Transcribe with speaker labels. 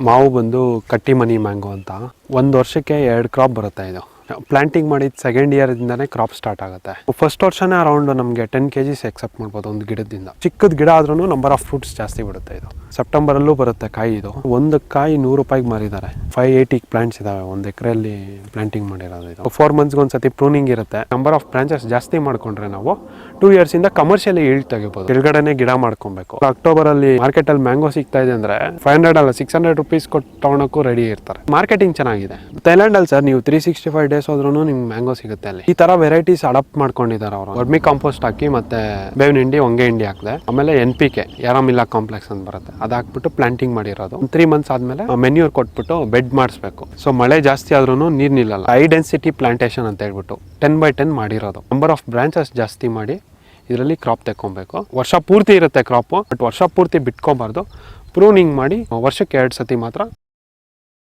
Speaker 1: ಮಾವು ಬಂದು ಕಟ್ಟಿ ಮನಿ ಮ್ಯಾಂಗೋ ಅಂತ. ಒಂದು ವರ್ಷಕ್ಕೆ 2 ಕ್ರಾಪ್ ಬರುತ್ತೆ. ಇದು ಪ್ಲಾಂಟಿಂಗ್ ಮಾಡಿದ ಸೆಕೆಂಡ್ ಇಯರ್ದಿಂದಾನೇ ಕ್ರಾಪ್ ಸ್ಟಾರ್ಟ್ ಆಗುತ್ತೆ. ಫಸ್ಟ್ ವರ್ಷನೇ ಅರೌಂಡ್ ನಮಗೆ 10 kgs ಎಕ್ಸೆಪ್ಟ್ ಮಾಡ್ಬೋದು ಒಂದು ಗಿಡದಿಂದ. ಚಿಕ್ಕದ ಗಿಡ ಆದ್ರೂ ನಂಬರ್ ಆಫ್ ಫ್ರೂಟ್ಸ್ ಜಾಸ್ತಿ ಬಿಡುತ್ತೆ. ಇದು ಸೆಪ್ಟೆಂಬರಲ್ಲೂ ಬರುತ್ತೆ ಕಾಯಿ. ಇದು ಒಂದು ಕಾಯಿ 100 ರೂಪಾಯಿಗೆ ಮಾರಿದ್ದಾರೆ. 580 ಪ್ಲಾಂಟ್ಸ್ ಇದಾವೆ ಒಂದು ಎಕರೆಯಲ್ಲಿ ಪ್ಲಾಂಟಿಂಗ್ ಮಾಡಿರೋದು. ಇದು 4 ಮಂತ್ಸ್ಗೆ ಒಂದ್ಸತಿ ಪ್ರೂನಿಂಗ್ ಇರುತ್ತೆ. ನಂಬರ್ ಆಫ್ ಬ್ರಾಂಚಸ್ ಜಾಸ್ತಿ ಮಾಡ್ಕೊಂಡ್ರೆ ನಾವು 2 years ಇಂದ ಕಮರ್ಷಿಯಲಿ ಈಲ್ಡ್ ತೆಗಿಬಹುದು. ಕೆಳಗಡೆನೆ ಗಿಡ ಮಾಡ್ಕೊಬೇಕು. ಅಕ್ಟೋಬರ್ ಅಲ್ಲಿ ಮಾರ್ಕೆಟ್ ಅಲ್ಲಿ ಮ್ಯಾಂಗೋ ಸಿಗ್ತಾ ಇದೆ ಅಂದ್ರೆ 500 ಅಲ್ಲ 600 ರೂಪೀಸ್ ಕೊಟ್ಟು ತಗೊಳಕ್ಕೂ ರೆಡಿ ಇರ್ತಾರೆ. ಮಾರ್ಕೆಟಿಂಗ್ ಚೆನ್ನಾಗಿದೆ. ಥೈಲ್ಯಾಂಡ್ ಅಲ್ಲಿ ಸರ್ ನೀವು 365 ಡೇಸ್ ಹೋದ್ರೂ ನಿಮ್ಗೆ ಮ್ಯಾಂಗೋ ಸಿಗುತ್ತೆ ಅಲ್ಲಿ. ಈ ತರ ವೆರೈಟೀಸ್ ಅಡಾಪ್ಟ್ ಮಾಡ್ಕೊಂಡಿದ್ದಾರೆ ಅವರು. ವರ್ಮಿ ಕಾಂಪೋಸ್ಟ್ ಹಾಕಿ ಮತ್ತೆ ಬೇವಿನ ಹಿಂಡಿ, ಹೊಂಗೆ ಹಿಂಡಿ ಹಾಕಿದೆ. ಆಮೇಲೆ NPK ಯಾರಾಮಿಲ್ಲಾ ಕಾಂಪ್ಲೆಕ್ಸ್ ಅಂತ ಬರುತ್ತೆ, ಅದು ಹಾಕ್ಬಿಟ್ಟು ಪ್ಲಾಂಟಿಂಗ್ ಮಾಡಿರೋದು. 3 ಮಂತ್ಸ್ ಆದ್ಮೇಲೆ ಮೆನ್ಯೂರ್ ಕೊಟ್ಬಿಟ್ಟು ಬೆಡ್ ಮಾಡಿಸ್ಬೇಕು. ಸೊ ಮಳೆ ಜಾಸ್ತಿ ಆದ್ರೂ ನೀರ್ ನಿಲ್ಲಲ್ಲ. ಹೈ ಡೆನ್ಸಿಟಿ ಪ್ಲಾಂಟೇಶನ್ ಅಂತ ಹೇಳ್ಬಿಟ್ಟು 10x10 ಮಾಡಿರೋದು. ನಂಬರ್ ಆಫ್ ಬ್ರಾಂಚಸ್ ಜಾಸ್ತಿ ಮಾಡಿ ಇದರಲ್ಲಿ ಕ್ರಾಪ್ ತೆಕ್ಕೊಬೇಕು. ವರ್ಷ ಪೂರ್ತಿ ಇರುತ್ತೆ ಕ್ರಾಪ್, ಬಟ್ ವರ್ಷ ಪೂರ್ತಿ ಬಿಟ್ಕೋಬಾರ್ದು. ಪ್ರೂನಿಂಗ್ ಮಾಡಿ ವರ್ಷಕ್ಕೆ 2 ಸತಿ ಮಾತ್ರ